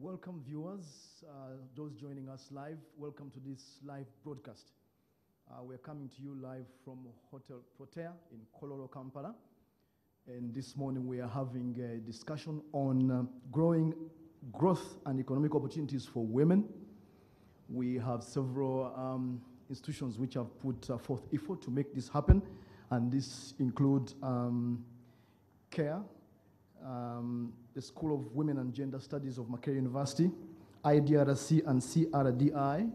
Welcome viewers, those joining us live. Welcome to this live broadcast. We're coming to you live from Hotel Protea in Kololo, Kampala. And this morning we are having a discussion on growing growth and economic opportunities for women. We have several institutions which have put forth effort to make this happen. And this includes CARE, the School of Women and Gender Studies of Makerere University, IDRC and CRDI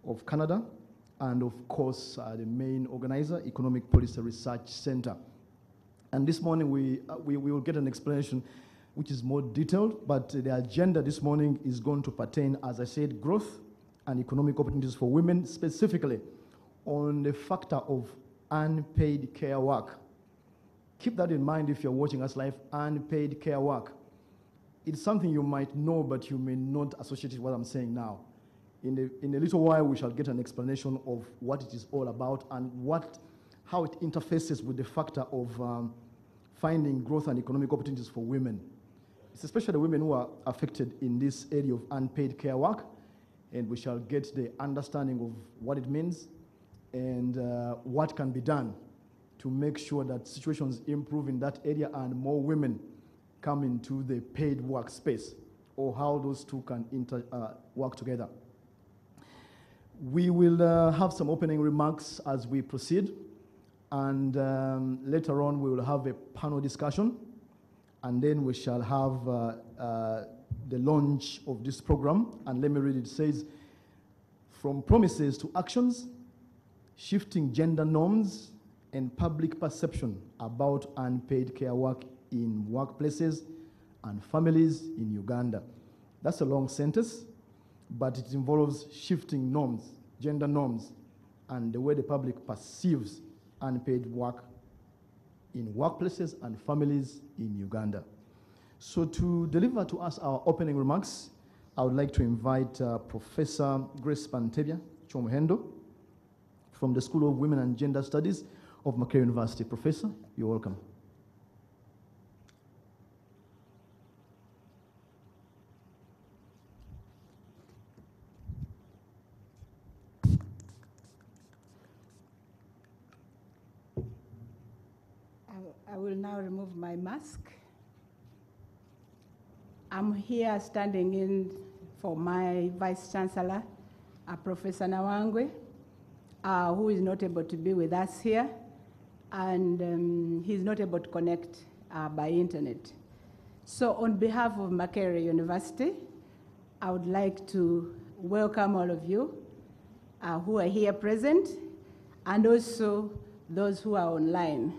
of Canada, and of course the main organizer, Economic Policy Research Center. And this morning we will get an explanation which is more detailed, but the agenda this morning is going to pertain, as I said, growth and economic opportunities for women, specifically on the factor of unpaid care work. Keep that in mind if you're watching us live, unpaid care work. It's something you might know, but you may not associate it with what I'm saying now. In a little while, we shall get an explanation of what it is all about and how it interfaces with the factor of finding growth and economic opportunities for women. It's especially the women who are affected in this area of unpaid care work, and we shall get the understanding of what it means and what can be done to make sure that situations improve in that area and more women come into the paid workspace, or how those two can work together. We will have some opening remarks as we proceed, and later on we will have a panel discussion, and then we shall have the launch of this program. And let me read it. It says, from promises to actions, shifting gender norms and public perception about unpaid care work in workplaces and families in Uganda. That's a long sentence, but it involves shifting norms, gender norms, and the way the public perceives unpaid work in workplaces and families in Uganda. So to deliver to us our opening remarks, I would like to invite Professor Grace Pantebia Chomuhendo from the School of Women and Gender Studies of Makerere University. Professor, you're welcome. I will now remove my mask. I'm here standing in for my Vice Chancellor, Professor Nawangwe, who is not able to be with us here, and he's not able to connect by internet. So on behalf of Makerere University, I would like to welcome all of you who are here present, and also those who are online.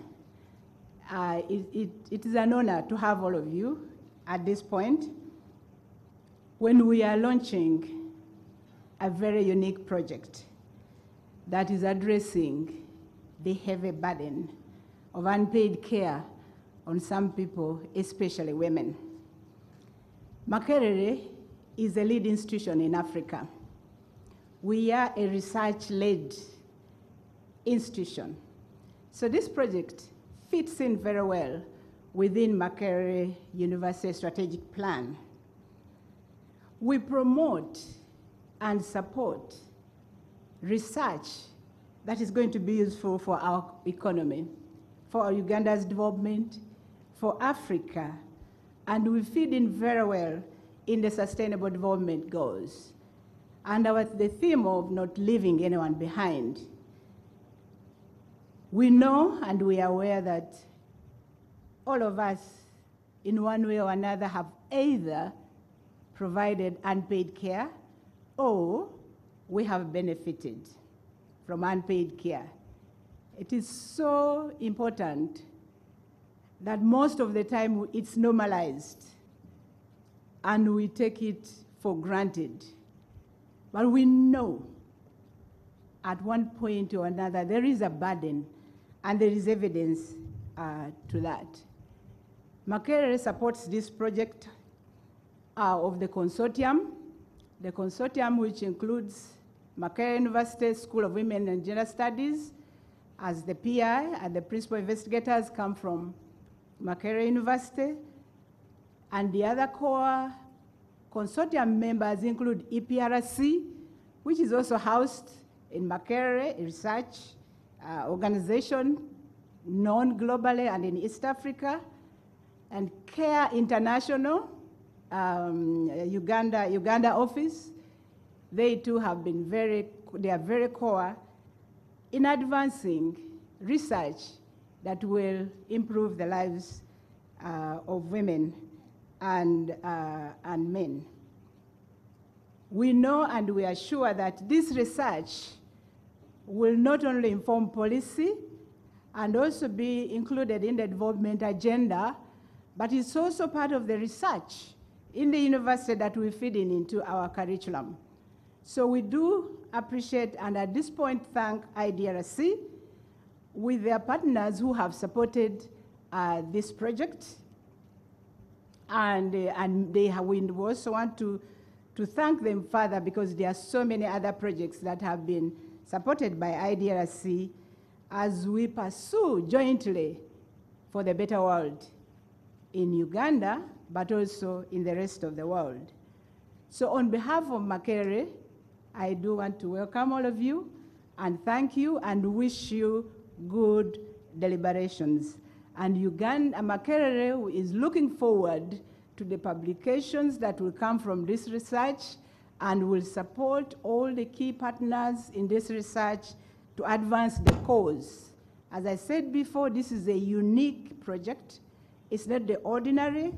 It is an honor to have all of you at this point when we are launching a very unique project that is addressing the heavy burden of unpaid care on some people, especially women. Makerere is a lead institution in Africa. We are a research-led institution. So this project fits in very well within Makerere University strategic plan. We promote and support research that is going to be useful for our economy, for Uganda's development, for Africa, and we fit in very well in the Sustainable Development Goals. And the theme of not leaving anyone behind. We know and we are aware that all of us, in one way or another, have either provided unpaid care or we have benefited from unpaid care. It is so important that most of the time it's normalized and we take it for granted. But we know at one point or another there is a burden and there is evidence to that. Makerere supports this project of the consortium which includes Makerere University School of Women and Gender Studies as the PI, and the principal investigators come from Makerere University, and the other core consortium members include EPRC, which is also housed in Makerere, a research organization known globally and in East Africa, and CARE International, Uganda office. They too have been they are very core in advancing research that will improve the lives of women and men. We know and we are sure that this research will not only inform policy and also be included in the development agenda, but it's also part of the research in the university that we feed into our curriculum. So we do appreciate and at this point thank IDRC with their partners who have supported this project. And we also want to thank them further because there are so many other projects that have been supported by IDRC as we pursue jointly for the better world in Uganda, but also in the rest of the world. So on behalf of Makerere, I do want to welcome all of you and thank you and wish you good deliberations. And Makerere is looking forward to the publications that will come from this research and will support all the key partners in this research to advance the cause. As I said before, this is a unique project. It's not the ordinary.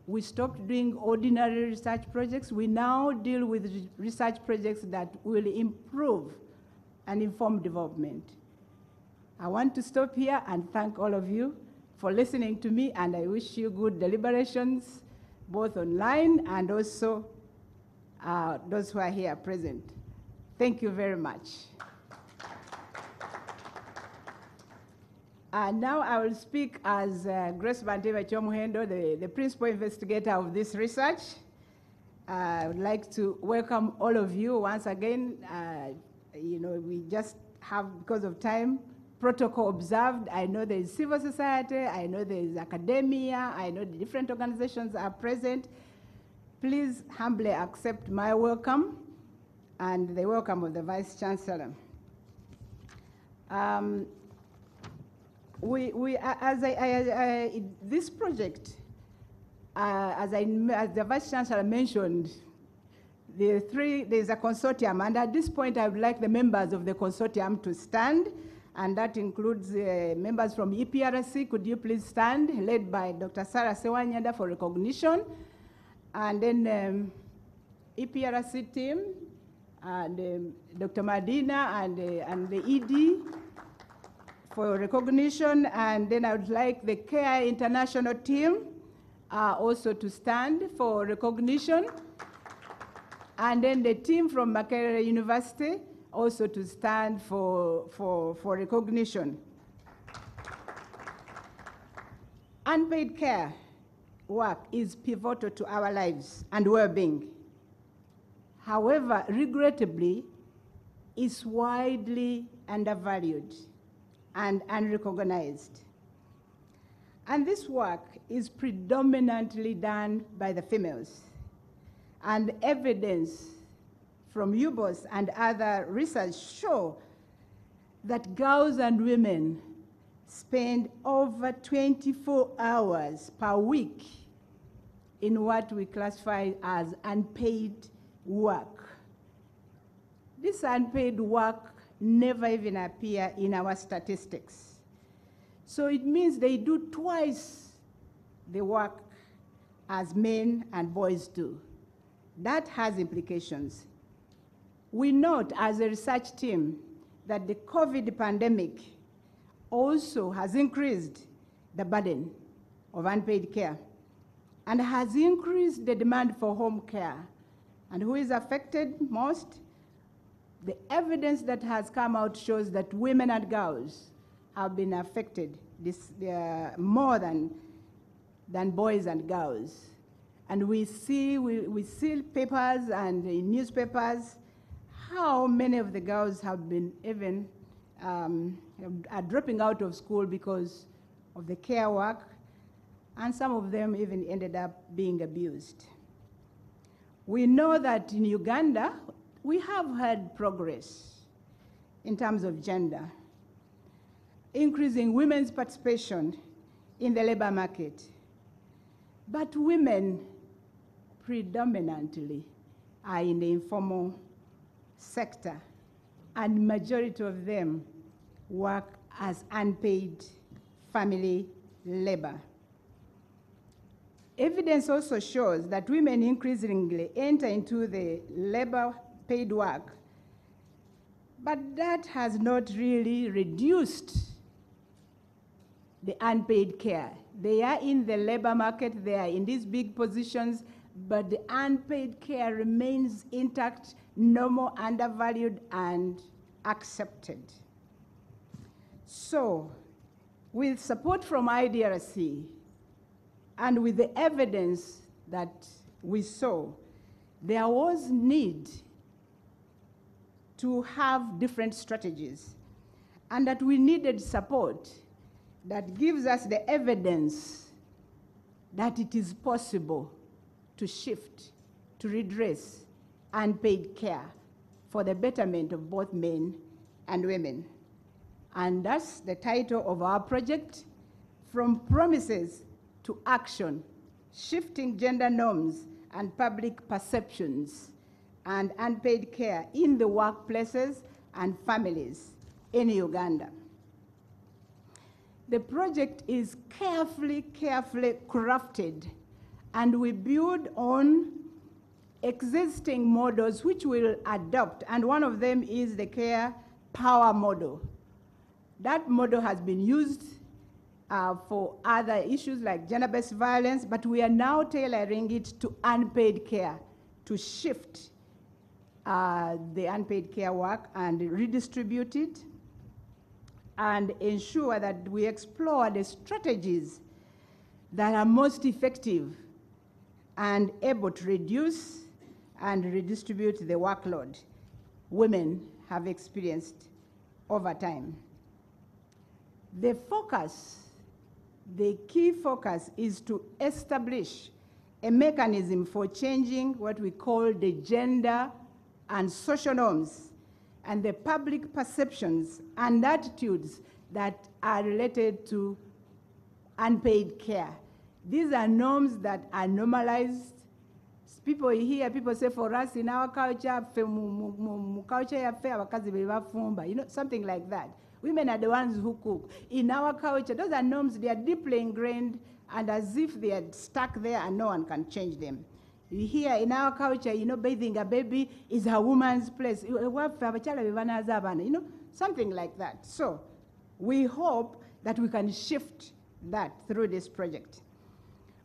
We stopped doing ordinary research projects. We now deal with research projects that will improve and inform development. I want to stop here and thank all of you for listening to me, and I wish you good deliberations, both online and also those who are here present. Thank you very much. Now I will speak as Grace Banteva Chomuhendo, the principal investigator of this research. I would like to welcome all of you once again. We just have, because of time, protocol observed. I know there is civil society, I know there is academia, I know the different organizations are present. Please humbly accept my welcome and the welcome of the Vice Chancellor. This project, as the Vice Chancellor mentioned, there's a consortium, and at this point I would like the members of the consortium to stand, and that includes members from EPRC. Could you please stand, led by Dr. Sarah Sewanyanda for recognition, and then EPRC team, and Dr. Madina and the ED, for recognition, and then I would like the CARE International team also to stand for recognition, and then the team from Makerere University also to stand for recognition. Unpaid care work is pivotal to our lives and well-being. However, regrettably, it's widely undervalued and unrecognized. And this work is predominantly done by the females. And evidence from UBOS and other research show that girls and women spend over 24 hours per week in what we classify as unpaid work. This unpaid work never even appear in our statistics. So it means they do twice the work as men and boys do. That has implications. We note as a research team that the COVID pandemic also has increased the burden of unpaid care and has increased the demand for home care. And who is affected most? The evidence that has come out shows that women and girls have been affected more than boys and girls. And we see papers and in newspapers how many of the girls have been even are dropping out of school because of the care work, and some of them even ended up being abused. We know that in Uganda, we have had progress in terms of gender, increasing women's participation in the labor market. But women predominantly are in the informal sector, and majority of them work as unpaid family labor. Evidence also shows that women increasingly enter into the labor paid work, but that has not really reduced the unpaid care. They are in the labor market, they are in these big positions, but the unpaid care remains intact, normal, undervalued, and accepted. So, with support from IDRC, and with the evidence that we saw, there was need to have different strategies, and that we needed support that gives us the evidence that it is possible to shift, to redress unpaid care for the betterment of both men and women. And that's the title of our project, From Promises to Action, Shifting Gender Norms and Public Perceptions and Unpaid Care in the Workplaces and Families in Uganda. The project is carefully crafted, and we build on existing models which we'll adopt, and one of them is the Care Power model. That model has been used for other issues like gender-based violence, but we are now tailoring it to unpaid care, to shift the unpaid care work and redistribute it, and ensure that we explore the strategies that are most effective and able to reduce and redistribute the workload women have experienced over time. The key focus is to establish a mechanism for changing what we call the gender and social norms and the public perceptions and attitudes that are related to unpaid care. These are norms that are normalized. People hear people say, for us in our culture, something like that. Women are the ones who cook. In our culture, those are norms, they are deeply ingrained, and as if they are stuck there and no one can change them. Here in our culture, bathing a baby is a woman's place. Something like that. So we hope that we can shift that through this project.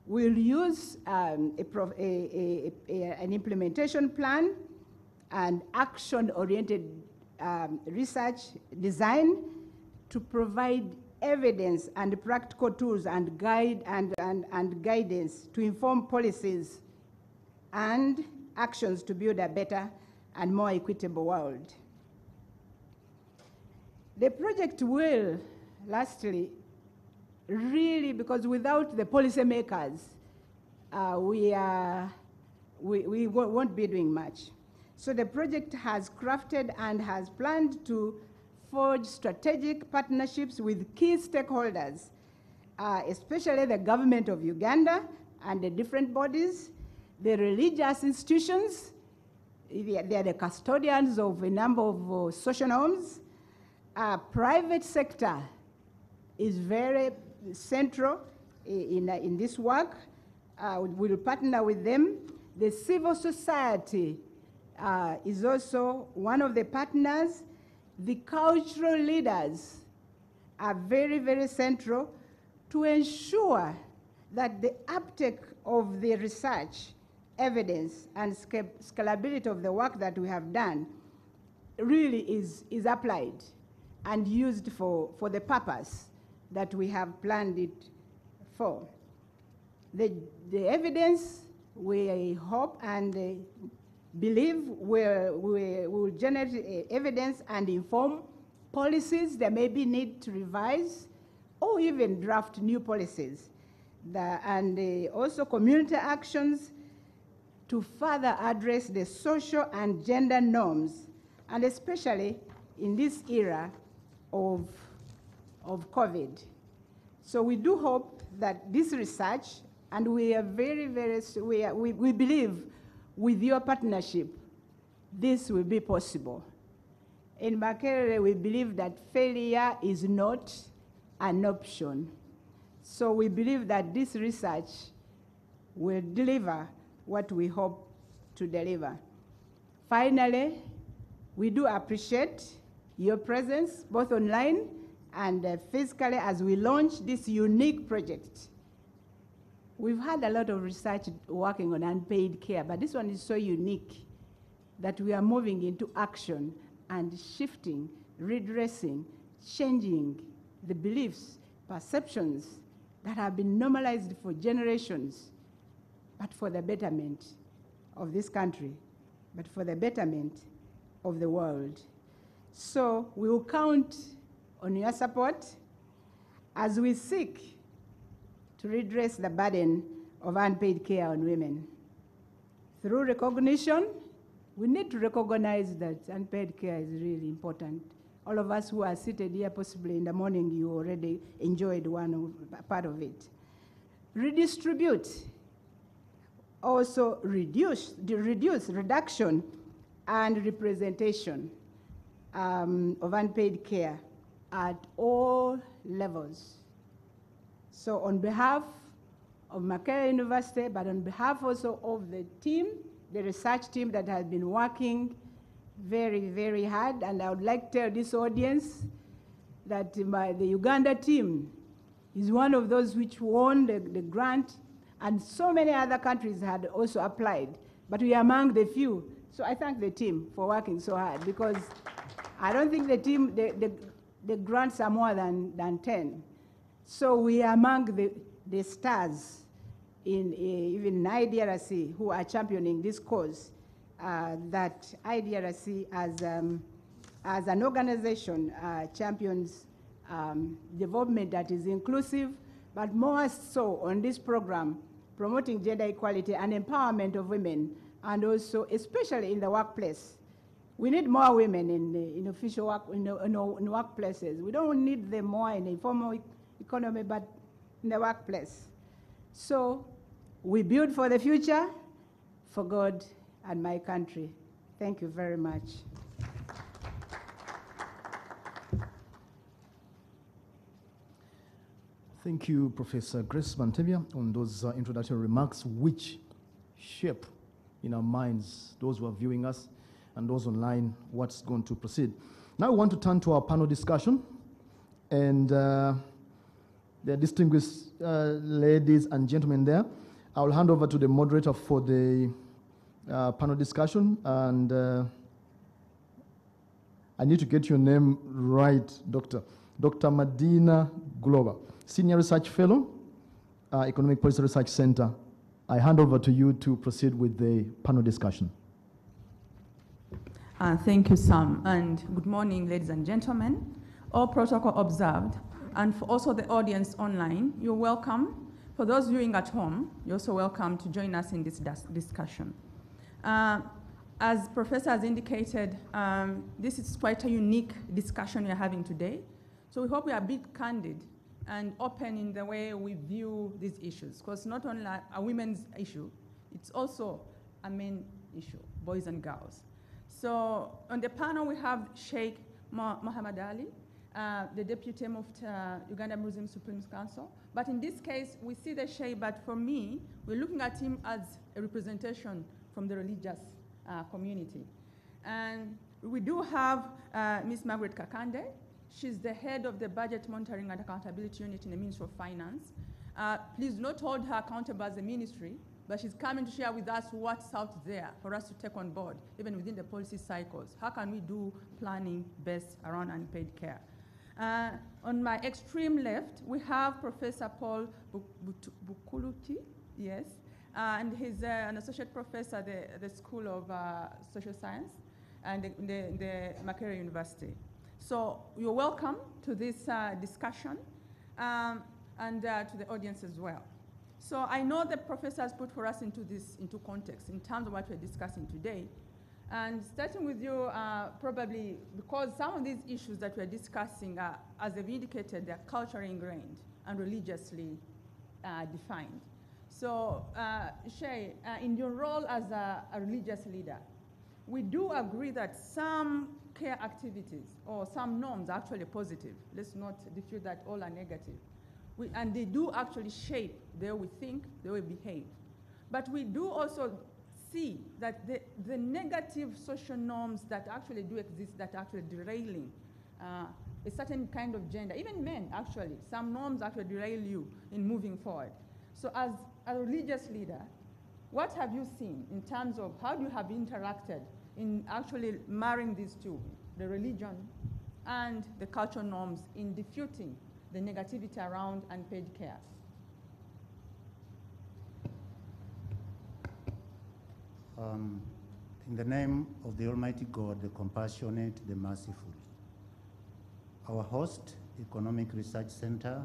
We'll use an implementation plan and action-oriented research design to provide evidence and practical tools and guidance to inform policies and actions to build a better and more equitable world. The project will, lastly, really, because without the policymakers, we won't be doing much. So the project has crafted and has planned to forge strategic partnerships with key stakeholders, especially the government of Uganda and the different bodies, the religious institutions. They are the custodians of a number of social norms. Private sector is very central in this work. We'll partner with them. The civil society is also one of the partners. The cultural leaders are very, very central to ensure that the uptake of the research, evidence, and scalability of the work that we have done really is applied and used for the purpose that we have planned it for. The evidence, we hope and believe will generate evidence and inform policies that maybe need to revise or even draft new policies. Also community actions to further address the social and gender norms, and especially in this era of COVID. So we do hope that this research, and we are we believe with your partnership, this will be possible. In Makerere, we believe that failure is not an option. So we believe that this research will deliver what we hope to deliver. Finally, we do appreciate your presence, both online and physically, as we launch this unique project. We've had a lot of research working on unpaid care, but this one is so unique that we are moving into action and shifting, redressing, changing the beliefs, perceptions that have been normalized for generations, but for the betterment of this country, but for the betterment of the world. So we will count on your support as we seek to redress the burden of unpaid care on women. Through recognition, we need to recognize that unpaid care is really important. All of us who are seated here, possibly in the morning, you already enjoyed part of it. Redistribute, also reduction and representation of unpaid care at all levels. So on behalf of Makerere University, but on behalf also of the team, the research team that has been working very, very hard, and I would like to tell this audience that the Uganda team is one of those which won the grant, and so many other countries had also applied, but we are among the few. So I thank the team for working so hard, because I don't think the team, the grants are more than 10. So we are among the stars in even IDRC who are championing this cause, that IDRC as an organization champions development that is inclusive, but more so on this program, promoting gender equality and empowerment of women, and also especially in the workplace. We need more women in official work, in workplaces. We don't need them more in the informal economy, but in the workplace. So we build for the future, for God and my country. Thank you very much. Thank you, Professor Grace Bantebia, on those introductory remarks which shape in our minds, those who are viewing us and those online, what's going to proceed. Now we want to turn to our panel discussion, and the distinguished ladies and gentlemen there. I will hand over to the moderator for the panel discussion, and I need to get your name right, Doctor. Dr. Madina Glover, Senior Research Fellow, Economic Policy Research Center. I hand over to you to proceed with the panel discussion. Thank you, Sam, and good morning, ladies and gentlemen. All protocol observed, and for also the audience online, you're welcome. For those viewing at home, you're also welcome to join us in this discussion. As Professor has indicated, this is quite a unique discussion we're having today. So we hope we are a bit candid and open in the way we view these issues, because not only a women's issue, it's also a men issue, boys and girls. So on the panel, we have Sheikh Muhammad Ali, the Deputy Mufti, Uganda Muslim Supreme Council. But in this case, we see the Sheikh, but for me, we're looking at him as a representation from the religious community. And we do have Ms. Margaret Kakande. She's the head of the Budget Monitoring and Accountability Unit in the Ministry of Finance. Please do not hold her accountable as a ministry, but she's coming to share with us what's out there for us to take on board, even within the policy cycles. How can we do planning best around unpaid care? On my extreme left, we have Professor Paul Bukuluti, yes, and he's an associate professor at the School of Social Science and the Makerere University. So you're welcome to this discussion and to the audience as well. So I know the professors put for us into context in terms of what we're discussing today. And starting with you, probably because some of these issues that we're discussing are, as they've indicated, they're culturally ingrained and religiously defined. So Shay, in your role as a religious leader, we do agree that some care activities or some norms are actually positive. Let's not dispute that all are negative. And they do actually shape the way we think, the way we behave. But we do also see that the negative social norms that actually do exist, that are actually derailing a certain kind of gender, even men actually, some norms actually derail you in moving forward. So as a religious leader, what have you seen in terms of how you have interacted in actually marrying these two, the religion and the cultural norms, in diffusing the negativity around unpaid care? In the name of the Almighty God, the compassionate, the merciful, our host, Economic Research Center,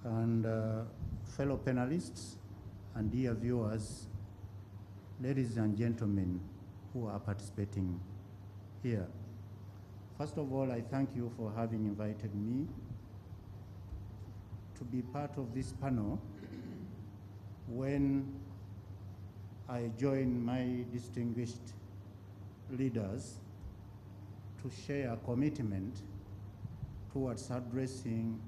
and fellow panelists, and dear viewers, ladies and gentlemen who are participating here. First of all, I thank you for having invited me to be part of this panel when I join my distinguished leaders to share a commitment towards addressing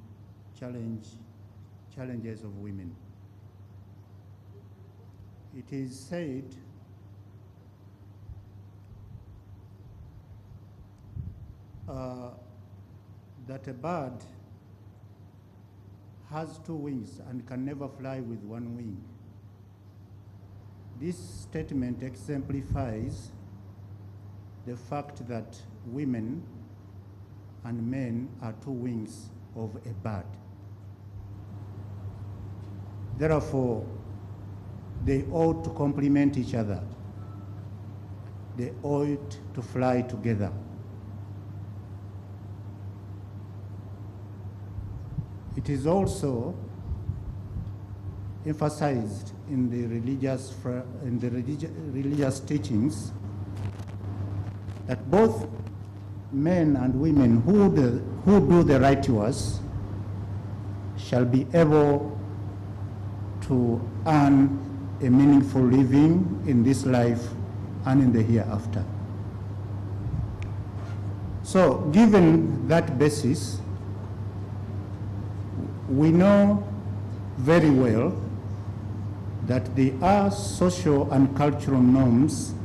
challenges of women. It is said that a bird has two wings and can never fly with one wing. This statement exemplifies the fact that women and men are two wings of a bird. Therefore, they ought to complement each other. They ought to fly together. It is also emphasized in the religious teachings that both men and women who do the righteous shall be able to earn a meaningful living in this life and in the hereafter. So, given that basis, we know very well that there are social and cultural norms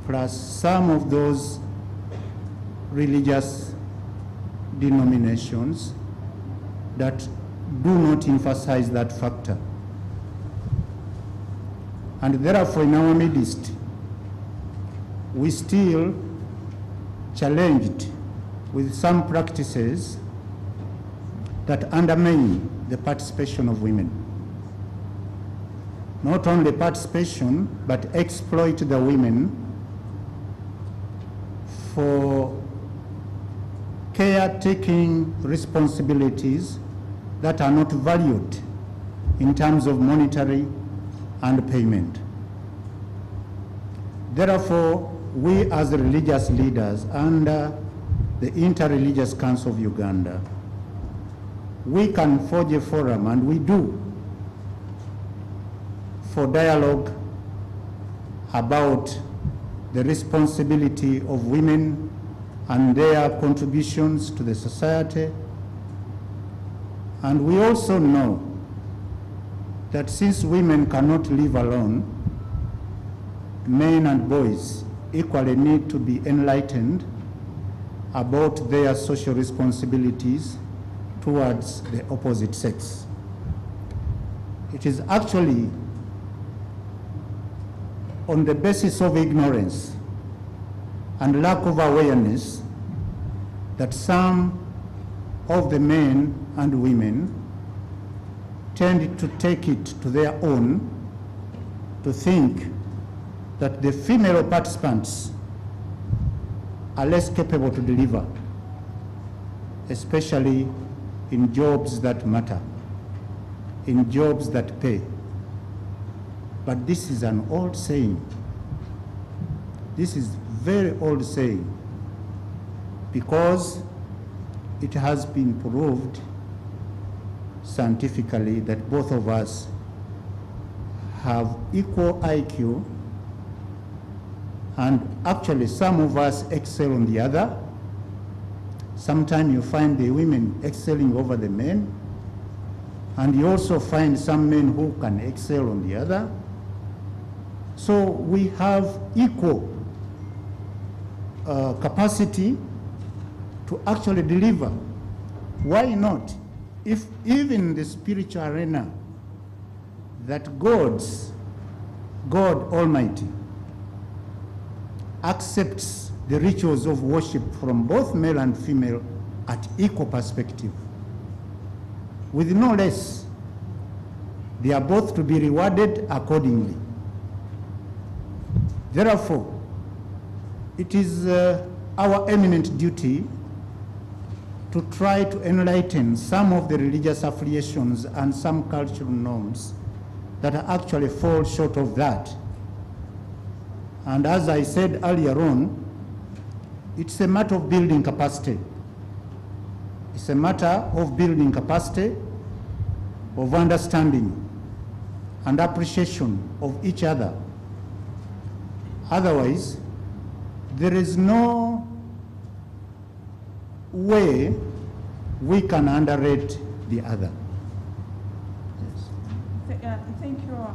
plus some of those religious denominations that do not emphasize that factor. And therefore, in our midst, we still challenged with some practices that undermine the participation of women. Not only participation, but exploit the women for caretaking responsibilities that are not valued in terms of monetary and payment. Therefore, we as religious leaders under the Interreligious Council of Uganda, we can forge a forum, and we do, for dialogue about the responsibility of women and their contributions to the society. And we also know that since women cannot live alone, men and boys equally need to be enlightened about their social responsibilities towards the opposite sex. It is actually on the basis of ignorance and lack of awareness that some of the men and women tend to take it to their own to think that the female participants are less capable to deliver, especially in jobs that matter. in jobs that pay. But this is an old saying. This is very old saying because it has been proved scientifically that both of us have equal IQ, and actually some of us excel on the other. Sometimes you find the women excelling over the men, and you also find some men who can excel on the other. So we have equal capacity to actually deliver. Why not? If even in the spiritual arena, that God Almighty accepts the rituals of worship from both male and female at equal perspective, with no less, they are both to be rewarded accordingly. Therefore, it is our eminent duty to try to enlighten some of the religious affiliations and some cultural norms that actually fall short of that. And as I said earlier on, it's a matter of building capacity. It's a matter of building capacity, of understanding and appreciation of each other. Otherwise, there is no way we can underrate the other. Yes. Thank you.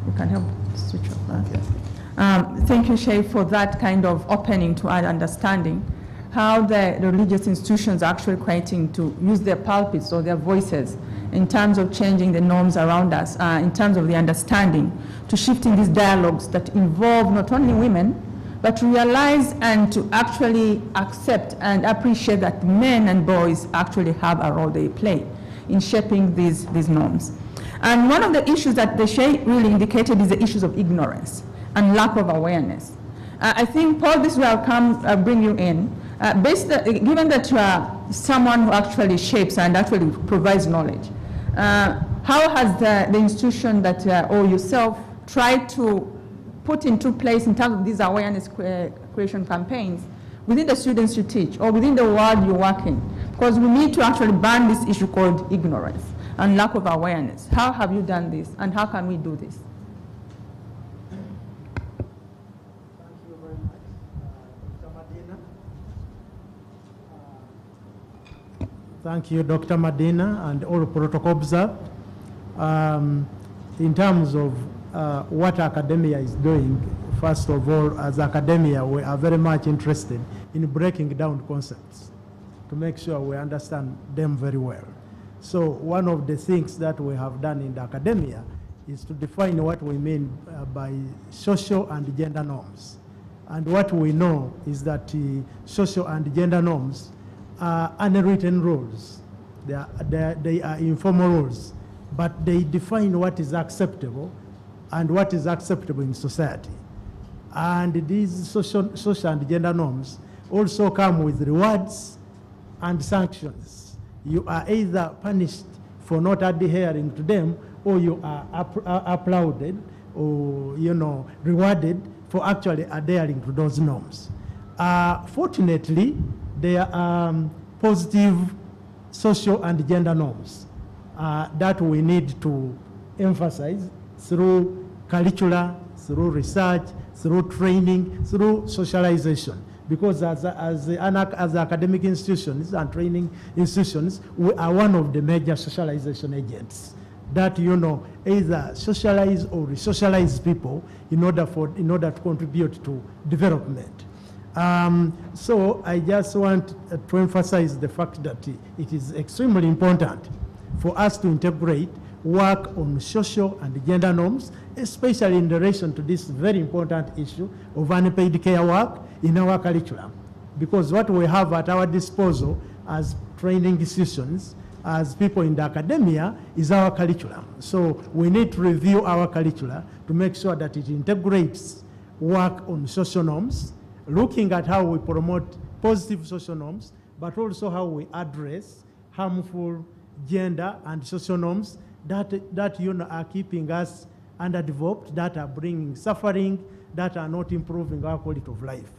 You can help switch off that. Thank you, Shay, for that kind of opening to our understanding how the religious institutions are actually creating to use their pulpits or their voices in terms of changing the norms around us, in terms of the understanding, to shifting these dialogues that involve not only women, but to realize and to actually accept and appreciate that men and boys actually have a role they play in shaping these norms. And one of the issues that the Shay really indicated is the issues of ignorance and lack of awareness. I think, Paul, this is where I'll bring you in. Given that you are someone who actually shapes and actually provides knowledge, how has the institution that or yourself tried to put into place in terms of these awareness creation campaigns within the students you teach or within the world you work in? Because we need to actually ban this issue called ignorance and lack of awareness. How have you done this, and how can we do this? Thank you very much, Dr. Medina. Thank you, Dr. Medina, and all protocol observed. In terms of what academia is doing, first of all, as academia, we are very much interested in breaking down concepts to make sure we understand them very well. So one of the things that we have done in the academia is to define what we mean by social and gender norms. And what we know is that social and gender norms are unwritten rules. They are informal rules, but they define what is acceptable and what is acceptable in society. And these social and gender norms also come with rewards and sanctions. You are either punished for not adhering to them, or you are applauded or, rewarded for actually adhering to those norms. Fortunately, there are positive social and gender norms that we need to emphasize through curricula, through research, through training, through socialization. Because as academic institutions and training institutions, we are one of the major socialization agents that, either socialize or re-socialize people in order to contribute to development. So I just want to emphasize the fact that it is extremely important for us to integrate work on social and gender norms, especially in relation to this very important issue of unpaid care work in our curriculum. Because what we have at our disposal as training institutions, as people in the academia, is our curriculum. So we need to review our curricula to make sure that it integrates work on social norms, looking at how we promote positive social norms, but also how we address harmful gender and social norms that you know, are keeping us underdeveloped, that are bringing suffering, that are not improving our quality of life.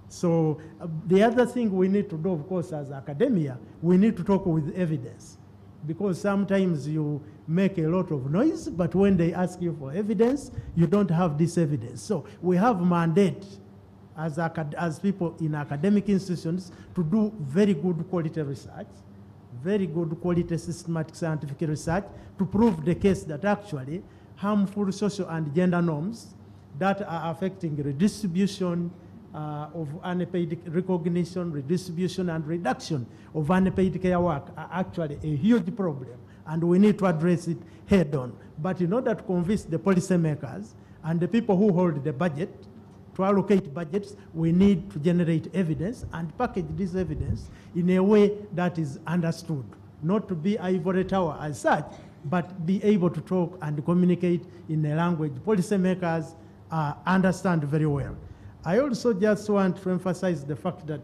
So the other thing we need to do, of course, as academia, we need to talk with evidence, because sometimes you make a lot of noise, but when they ask you for evidence, you don't have this evidence. So we have mandate as people in academic institutions to do very good quality research, very good quality systematic scientific research to prove the case that actually harmful social and gender norms that are affecting redistribution of unpaid recognition, redistribution and reduction of unpaid care work are actually a huge problem, and we need to address it head on. But in order to convince the policymakers and the people who hold the budget to allocate budgets, we need to generate evidence and package this evidence in a way that is understood, not to be ivory tower as such, but be able to talk and communicate in a language policymakers understand very well. I also just want to emphasize the fact that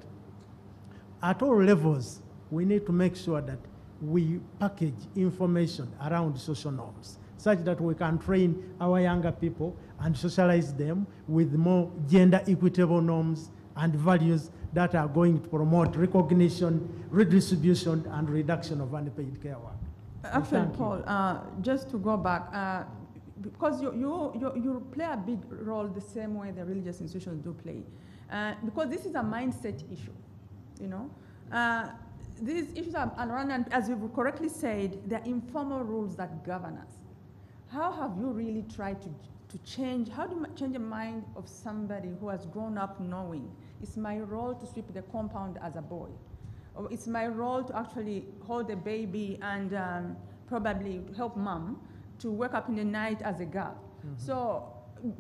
at all levels, we need to make sure that we package information around social norms such that we can train our younger people and socialize them with more gender equitable norms and values that are going to promote recognition, redistribution, and reduction of unpaid care work. Actually, Paul, just to go back, because you play a big role the same way the religious institutions do play, because this is a mindset issue, you know. These issues are around, and as you've correctly said, they're informal rules that govern us. How have you really tried to change, how do you change the mind of somebody who has grown up knowing it's my role to sweep the compound as a boy, or it's my role to actually hold a baby and probably help mom to wake up in the night as a girl. Mm-hmm. So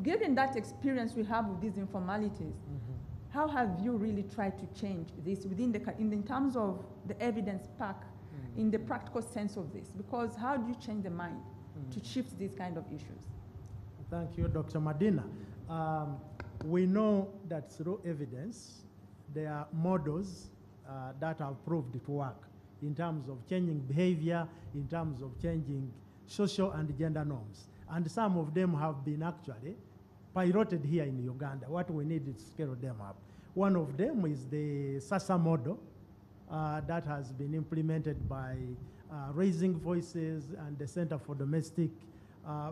given that experience we have with these informalities, mm-hmm. how have you really tried to change this within in terms of the evidence pack, mm-hmm. in the practical sense of this? Because how do you change the mind mm-hmm. to shift these kind of issues? Thank you, Dr. Medina. We know that through evidence, there are models that have proved to work in terms of changing behavior, in terms of changing social and gender norms. And some of them have been actually piloted here in Uganda. What we need is to scale them up. One of them is the SASA model that has been implemented by Raising Voices and the Center for Domestic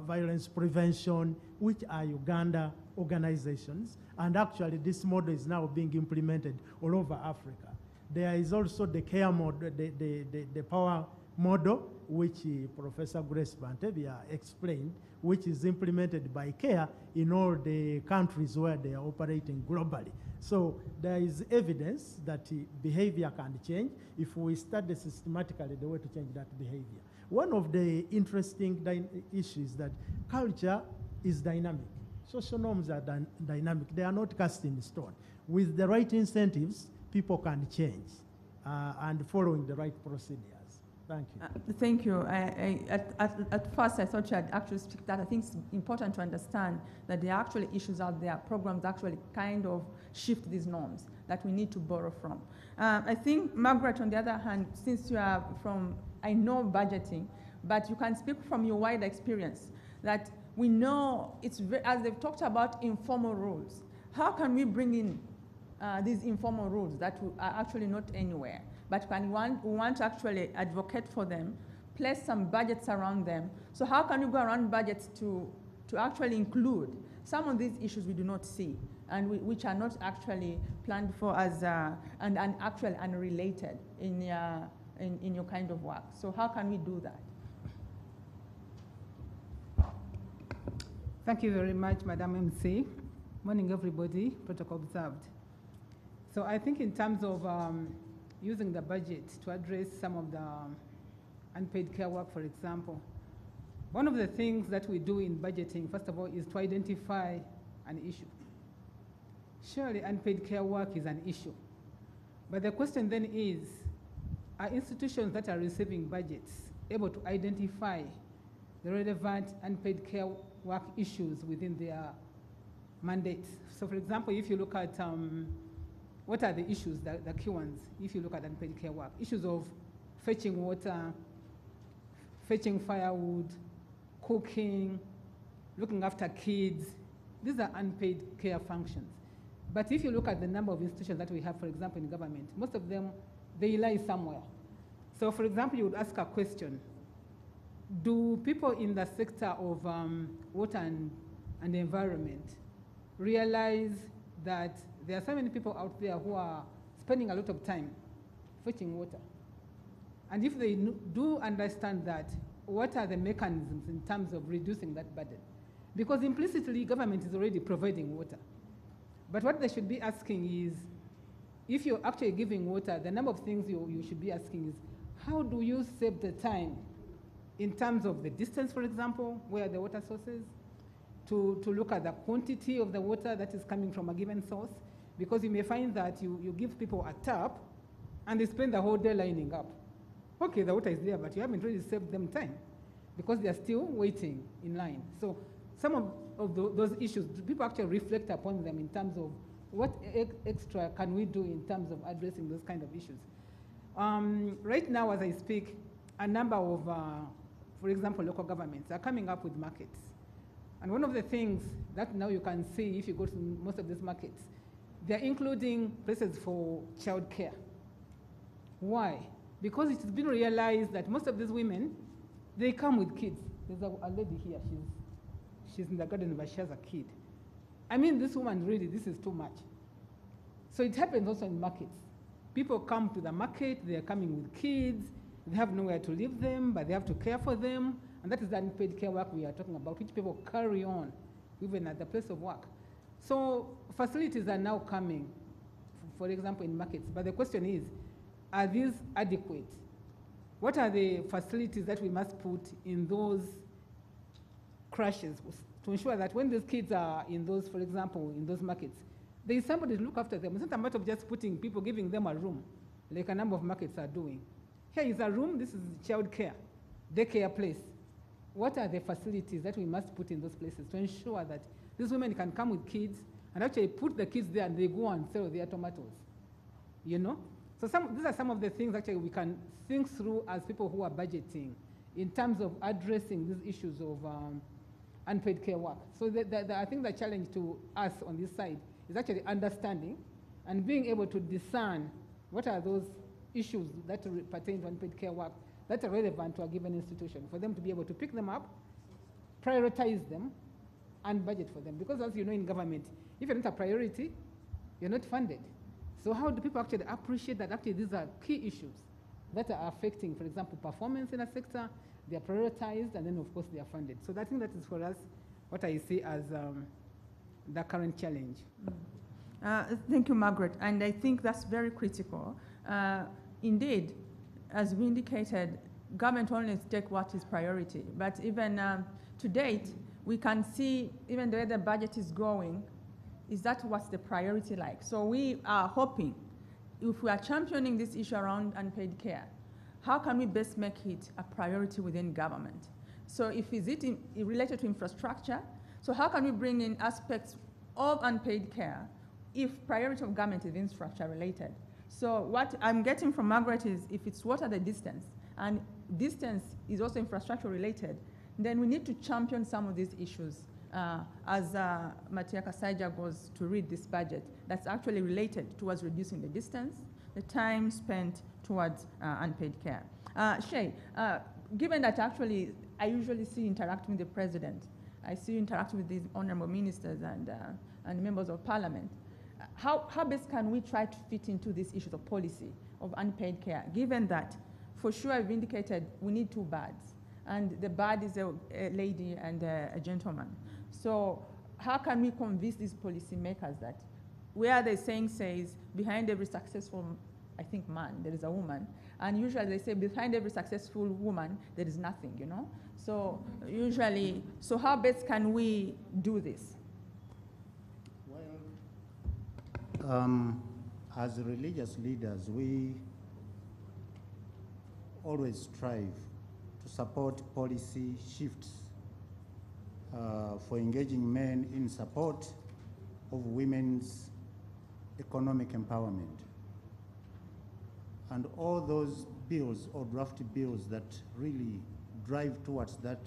Violence Prevention, which are Uganda organizations. And actually this model is now being implemented all over Africa. There is also the care model, the power model, which Professor Grace Bantebia explained, which is implemented by CARE in all the countries where they are operating globally. So there is evidence that behavior can change if we study systematically the way to change that behavior. One of the interesting issues is that culture is dynamic. Social norms are dynamic. They are not cast in stone. With the right incentives, people can change and following the right procedures. Thank you. Thank you. At first, I thought you had actually speak that. I think it's important to understand that there are actually issues out there, programs actually kind of shift these norms that we need to borrow from. I think, Margaret, on the other hand, since you are from, I know budgeting, but you can speak from your wider experience that we know it's, as they've talked about informal rules, how can we bring in these informal rules that are actually not anywhere, but we want to actually advocate for them, place some budgets around them. So how can you go around budgets to actually include some of these issues we do not see and which are not actually planned for as and actually unrelated in your kind of work? So how can we do that? Thank you very much, Madam MC. Morning, everybody. Protocol observed. So I think in terms of using the budget to address some of the unpaid care work, for example, one of the things that we do in budgeting, first of all, is to identify an issue. Surely unpaid care work is an issue. But the question then is, are institutions that are receiving budgets able to identify the relevant unpaid care work issues within their mandates? So for example, if you look at what are the issues, the key ones, if you look at unpaid care work? Issues of fetching water, fetching firewood, cooking, looking after kids. These are unpaid care functions. But if you look at the number of institutions that we have, for example, in government, most of them, they lie somewhere. So for example, you would ask a question, do people in the sector of water and environment realize that there are so many people out there who are spending a lot of time fetching water? And if they do understand that, what are the mechanisms in terms of reducing that burden? Because implicitly, government is already providing water. But what they should be asking is, if you're actually giving water, the number of things you should be asking is, how do you save the time in terms of the distance, for example, where the water sources, to look at the quantity of the water that is coming from a given source? Because you may find that you give people a tap and they spend the whole day lining up. Okay, the water is there, but you haven't really saved them time because they are still waiting in line. So some of those issues, people actually reflect upon them in terms of what extra can we do in terms of addressing those kind of issues. Right now, as I speak, a number of, for example, local governments are coming up with markets. And one of the things that now you can see if you go to most of these markets, they're including places for child care. Why? Because it's been realized that most of these women, they come with kids. There's a lady here, she's in the garden, but she has a kid. I mean, this woman really, this is too much. So it happens also in markets. People come to the market, they're coming with kids, they have nowhere to leave them, but they have to care for them. And that is the unpaid care work we are talking about, which people carry on, even at the place of work. So facilities are now coming, for example, in markets. But the question is, are these adequate? What are the facilities that we must put in those crashes to ensure that when these kids are in those, for example, in those markets, there is somebody to look after them. It's not a matter of just putting people, giving them a room, like a number of markets are doing. Here is a room, this is child care, daycare place. What are the facilities that we must put in those places to ensure that these women can come with kids and actually put the kids there and they go and sell their tomatoes, you know? So these are some of the things actually we can think through as people who are budgeting in terms of addressing these issues of unpaid care work. So I think the challenge to us on this side is actually understanding and being able to discern what are those issues that pertain to unpaid care work that are relevant to a given institution, for them to be able to pick them up, prioritize them, and budget for them. Because as you know in government, if you're not a priority, you're not funded. So how do people actually appreciate that actually these are key issues that are affecting, for example, performance in a sector, they are prioritized, and then of course they are funded. So I think that is for us what I see as the current challenge. Thank you, Margaret. And I think that's very critical. Indeed, as we indicated, government only take what is priority. But even to date, we can see even the way the budget is growing, is that what's the priority like? So we are hoping, if we are championing this issue around unpaid care, how can we best make it a priority within government? So if is it related to infrastructure, so how can we bring in aspects of unpaid care if priority of government is infrastructure related? So what I'm getting from Margaret is if it's what are the distance, and distance is also infrastructure related, then we need to champion some of these issues as Matia Kasaija goes to read this budget that's actually related towards reducing the distance, the time spent towards unpaid care. Shay, given that actually I usually see you interacting with the president, I see you interacting with these honorable ministers and members of parliament, how best can we try to fit into these issues of policy of unpaid care, given that for sure I've indicated we need two birds, and the bird is a lady and a gentleman. So how can we convince these policymakers that where the saying says behind every successful, I think, man, there is a woman, and usually they say behind every successful woman there is nothing, you know? So usually, so how best can we do this? Well, as religious leaders, we always strive to support policy shifts for engaging men in support of women's economic empowerment. And all those bills or draft bills that really drive towards that,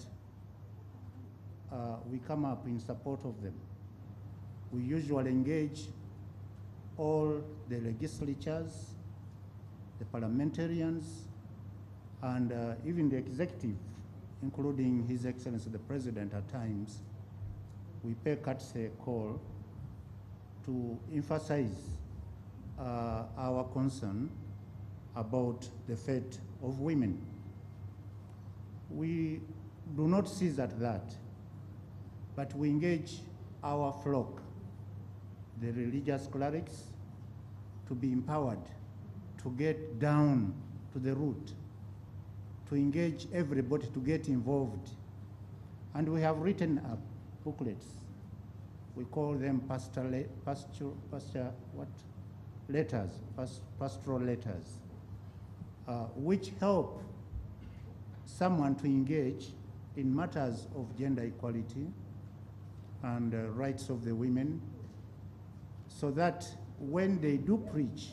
we come up in support of them. We usually engage all the legislatures, the parliamentarians, and even the executive, including His Excellency the President at times. We pay courtesy call to emphasize our concern about the fate of women. We do not cease at that, but we engage our flock, the religious clerics, to be empowered, to get down to the root, to engage everybody to get involved. And we have written up booklets. We call them pastoral letters, which help someone to engage in matters of gender equality and rights of the women, so that when they do preach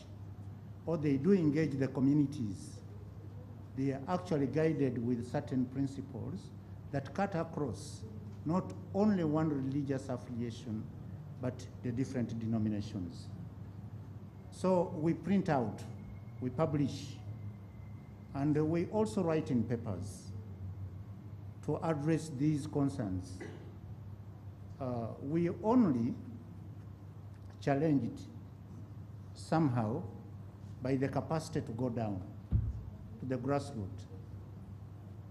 or they do engage the communities, they are actually guided with certain principles that cut across not only one religious affiliation, but the different denominations. So we print out, we publish, and we also write in papers to address these concerns. We only challenged somehow by the capacity to go down to the grassroots,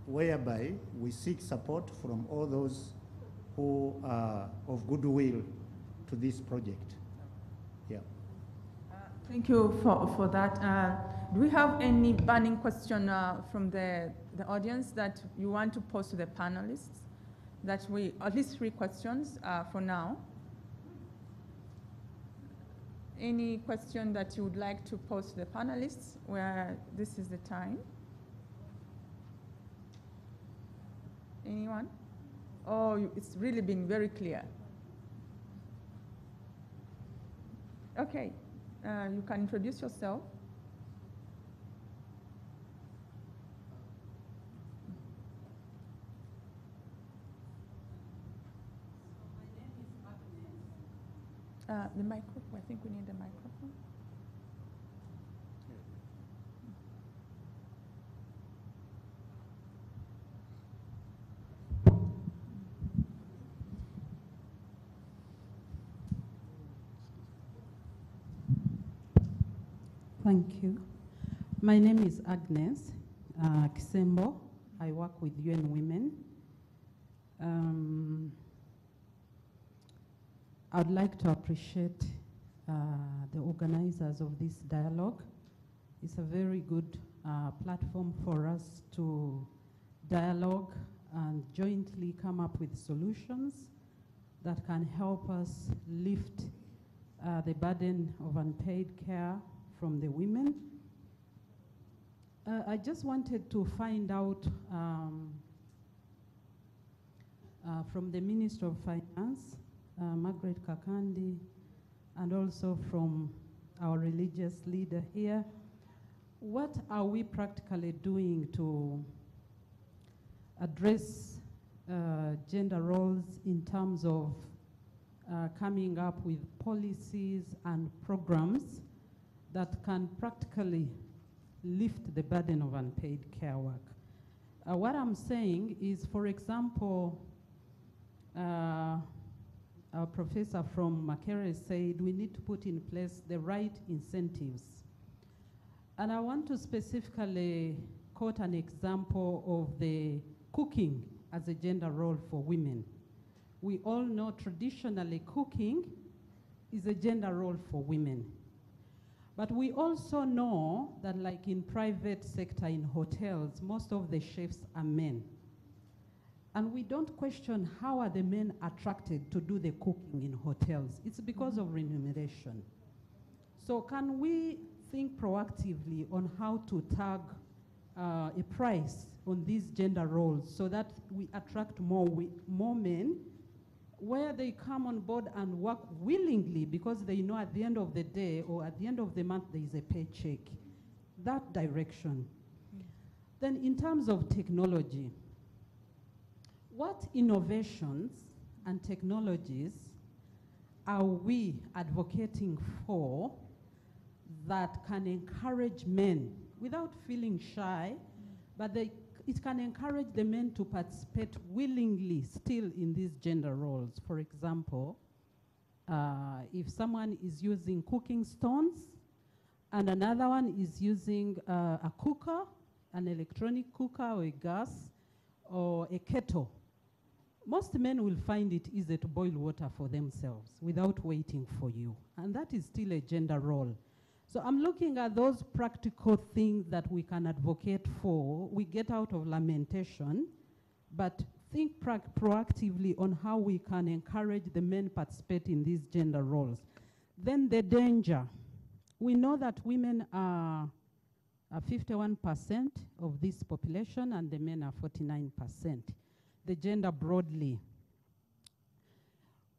whereby we seek support from all those who are of goodwill to this project. Yeah. Thank you for that. Do we have any burning question from the audience that you want to pose to the panelists? At least 3 questions for now. Any question that you would like to pose to the panelists, where this is the time? Anyone? Oh, it's really been very clear. Okay, you can introduce yourself. The microphone, I think we need a microphone. Thank you. My name is Agnes Kisembo. I work with UN Women. I'd like to appreciate the organizers of this dialogue. It's a very good platform for us to dialogue and jointly come up with solutions that can help us lift the burden of unpaid care from the women. I just wanted to find out from the Minister of Finance, Margaret Kakandi, and also from our religious leader here, what are we practically doing to address gender roles in terms of coming up with policies and programs that can practically lift the burden of unpaid care work? What I'm saying is, for example, our professor from Makerere said we need to put in place the right incentives. And I want to specifically quote an example of the cooking as a gender role for women. We all know traditionally cooking is a gender role for women. But we also know that, like in private sector, in hotels, most of the chefs are men. And we don't question how are the men attracted to do the cooking in hotels. It's because of remuneration. So can we think proactively on how to tag a price on these gender roles so that we attract more men, where they come on board and work willingly because they know at the end of the day or at the end of the month there is a paycheck. That direction. Then in terms of technology, what innovations and technologies are we advocating for that can encourage men without feeling shy, but it can encourage the men to participate willingly still in these gender roles? For example, if someone is using cooking stones and another one is using a cooker, an electronic cooker or a gas or a kettle, most men will find it easy to boil water for themselves without waiting for you. And that is still a gender role. So I'm looking at those practical things that we can advocate for. We get out of lamentation, but think proactively on how we can encourage the men participate in these gender roles. Then the danger. We know that women are 51% of this population and the men are 49%. The gender broadly.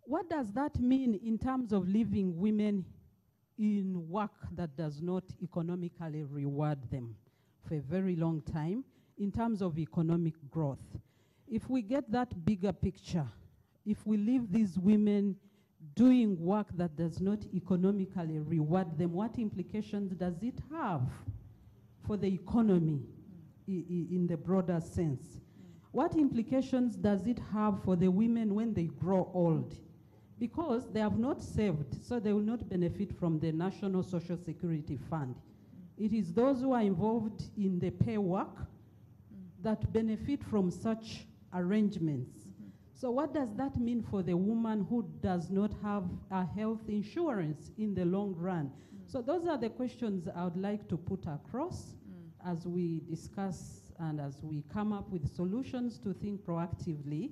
What does that mean in terms of leaving women in work that does not economically reward them for a very long time in terms of economic growth? If we get that bigger picture, if we leave these women doing work that does not economically reward them, what implications does it have for the economy in the broader sense? What implications does it have for the women when they grow old? Because they have not saved, so they will not benefit from the National Social Security Fund. It is those who are involved in the pay work that benefit from such arrangements. So what does that mean for the woman who does not have a health insurance in the long run? So those are the questions I would like to put across as we discuss and as we come up with solutions to think proactively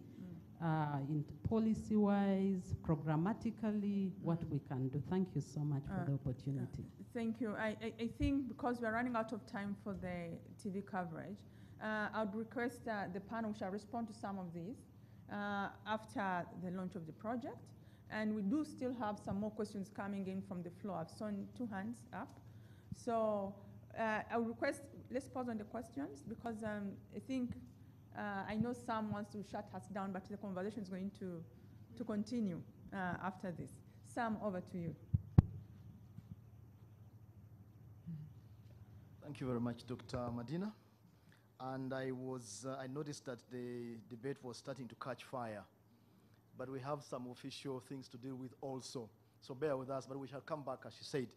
in policy-wise, programmatically, what we can do. Thank you so much for the opportunity. Thank you. I think because we're running out of time for the TV coverage, I would request the panel shall respond to some of these after the launch of the project. And we do still have some more questions coming in from the floor. I've seen 2 hands up. So I would request, let's pause on the questions because I think I know Sam wants to shut us down, but the conversation is going to continue after this. Sam, over to you. Thank you very much, Dr. Madina. And I noticed that the debate was starting to catch fire, but we have some official things to deal with also. So bear with us, but we shall come back, as she said.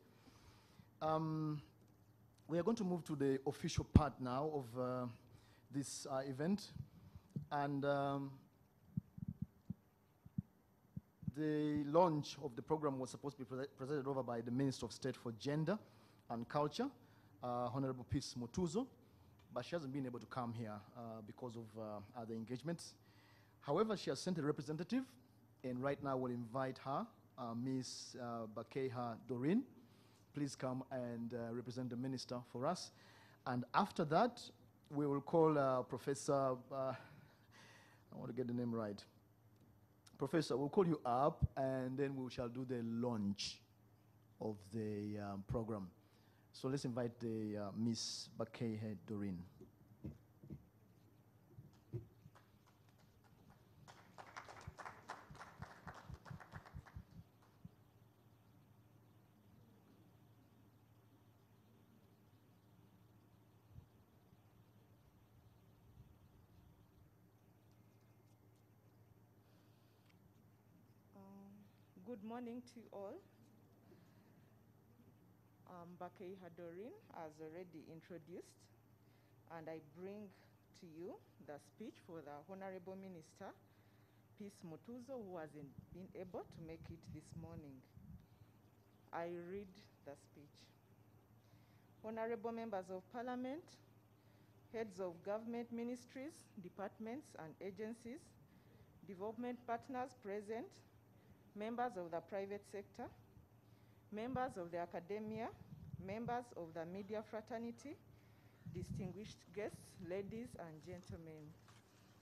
We are going to move to the official part now of this event. And the launch of the program was supposed to be presided over by the Minister of State for Gender and Culture, Honorable Peace Mutuzo, but she hasn't been able to come here because of other engagements. However, she has sent a representative, and right now we'll invite her, Ms. Bakeha Doreen. Please come and represent the minister for us. And after that, we will call Professor, I want to get the name right. Professor, we'll call you up, and then we shall do the launch of the program. So let's invite the Ms. Bakeha Doreen. Good morning to all. Bakeha Doreen, as already introduced, and I bring to you the speech for the Honorable Minister, Peace Mutuzo, who hasn't been able to make it this morning. I read the speech. Honorable members of Parliament, heads of government ministries, departments and agencies, development partners present, members of the private sector, members of the academia, members of the media fraternity, distinguished guests, ladies and gentlemen,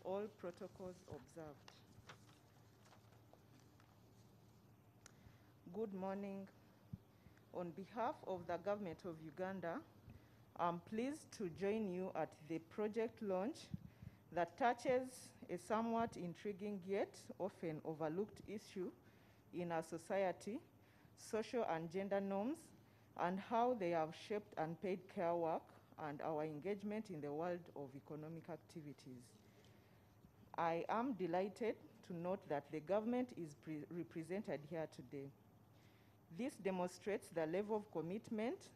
all protocols observed. Good morning. On behalf of the government of Uganda, I'm pleased to join you at the project launch that touches a somewhat intriguing yet often overlooked issue in our society, social and gender norms, and how they have shaped unpaid care work and our engagement in the world of economic activities. I am delighted to note that the government is represented here today. This demonstrates the level of commitment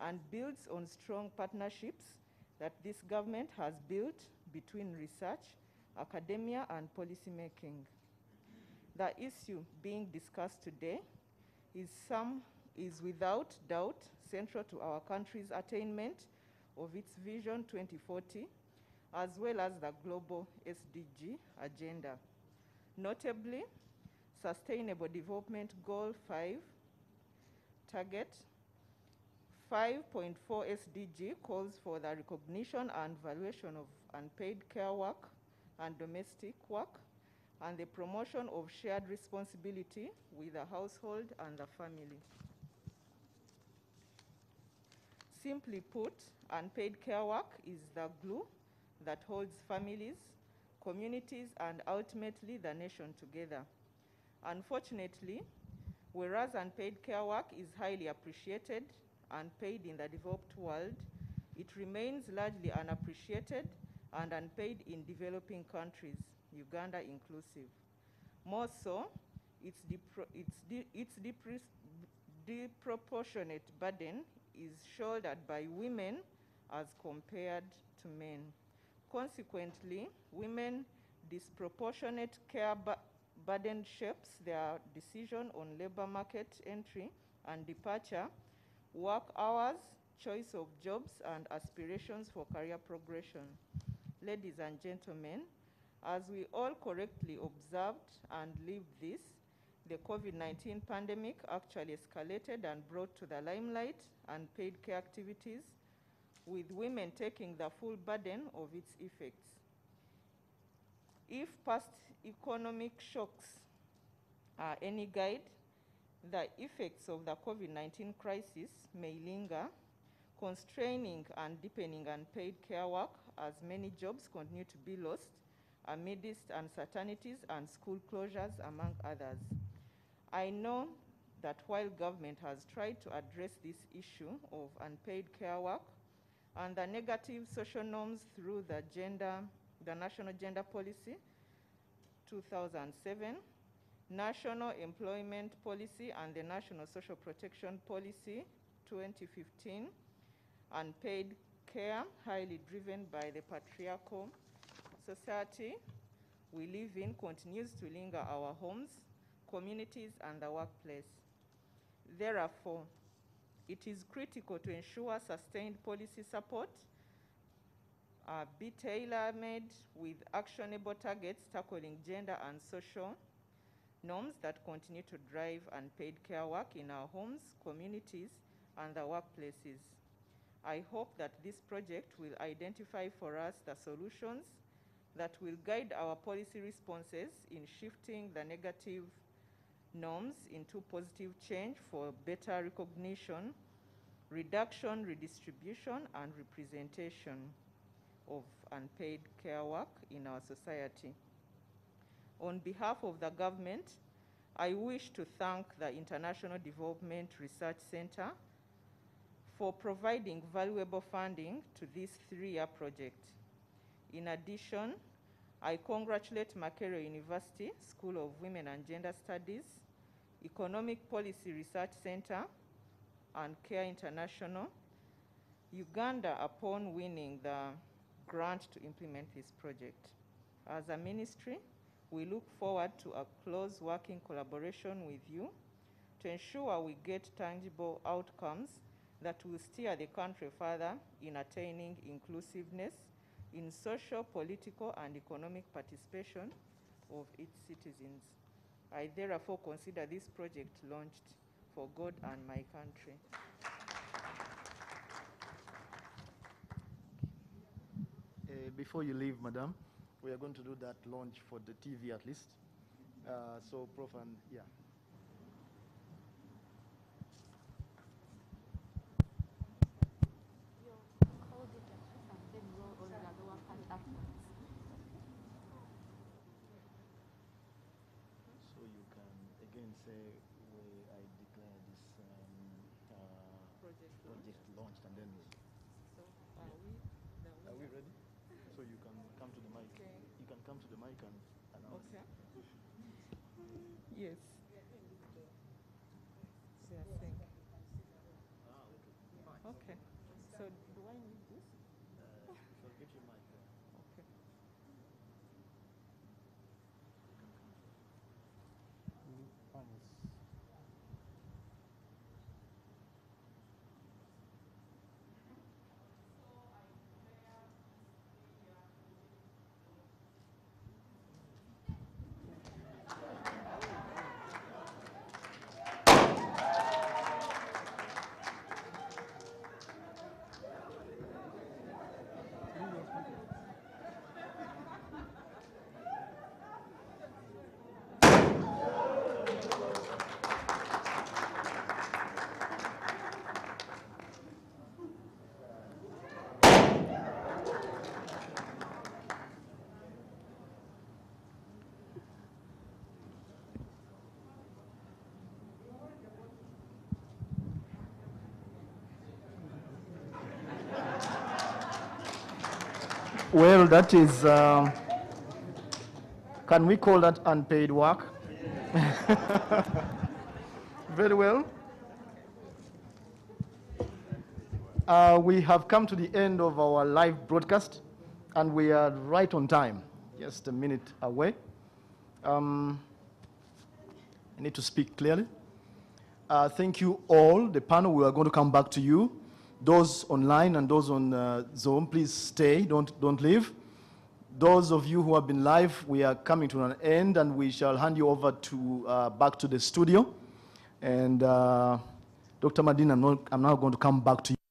and builds on strong partnerships that this government has built between research, academia, and policymaking. The issue being discussed today is without doubt central to our country's attainment of its Vision 2040, as well as the global SDG agenda. Notably, Sustainable Development Goal 5 target 5.4 SDG calls for the recognition and valuation of unpaid care work and domestic work, and the promotion of shared responsibility with the household and the family. Simply put, unpaid care work is the glue that holds families, communities, and ultimately the nation together. Unfortunately, whereas unpaid care work is highly appreciated and paid in the developed world, it remains largely unappreciated and unpaid in developing countries, Uganda inclusive. More so, its disproportionate burden is shouldered by women as compared to men. Consequently, women's disproportionate care burden shapes their decision on labor market entry and departure, work hours, choice of jobs, and aspirations for career progression. Ladies and gentlemen, as we all correctly observed and lived this, the COVID-19 pandemic actually escalated and brought to the limelight unpaid care activities, with women taking the full burden of its effects. If past economic shocks are any guide, the effects of the COVID-19 crisis may linger, constraining and deepening unpaid care work as many jobs continue to be lost amidst uncertainties and school closures, among others. I know that while government has tried to address this issue of unpaid care work and the negative social norms through the National Gender Policy 2007, National Employment Policy, and the National Social Protection Policy 2015, unpaid care, highly driven by the patriarchal society we live in, continues to linger our homes, communities, and the workplace. Therefore, it is critical to ensure sustained policy support be tailor-made with actionable targets tackling gender and social norms that continue to drive unpaid care work in our homes, communities, and the workplaces. I hope that this project will identify for us the solutions that will guide our policy responses in shifting the negative norms into positive change for better recognition, reduction, redistribution, and representation of unpaid care work in our society. On behalf of the government, I wish to thank the International Development Research Center for providing valuable funding to this 3-year project. In addition, I congratulate Makerere University School of Women and Gender Studies, Economic Policy Research Center, and Care International, Uganda, upon winning the grant to implement this project. As a ministry, we look forward to a close working collaboration with you to ensure we get tangible outcomes that will steer the country further in attaining inclusiveness in social, political, and economic participation of its citizens. I therefore consider this project launched for God and my country. Before you leave, Madam, we are going to do that launch for the TV at least. So, Prof, and yeah. can say I declare this Project project launched, and then So are we the are we ready? So you can come to the mic. Okay. You can come to the mic and announce. Okay. Yes. So I think. Okay. So do I need this? So get your mic there. Okay. Well, that is, can we call that unpaid work? Very well. We have come to the end of our live broadcast, and we are right on time, just a minute away. I need to speak clearly. Thank you all, the panel. We are going to come back to you. Those online and those on Zoom, please stay, don't leave. Those of you who have been live, we are coming to an end, and we shall hand you over to back to the studio. And Dr. Madin, I'm now going to come back to you.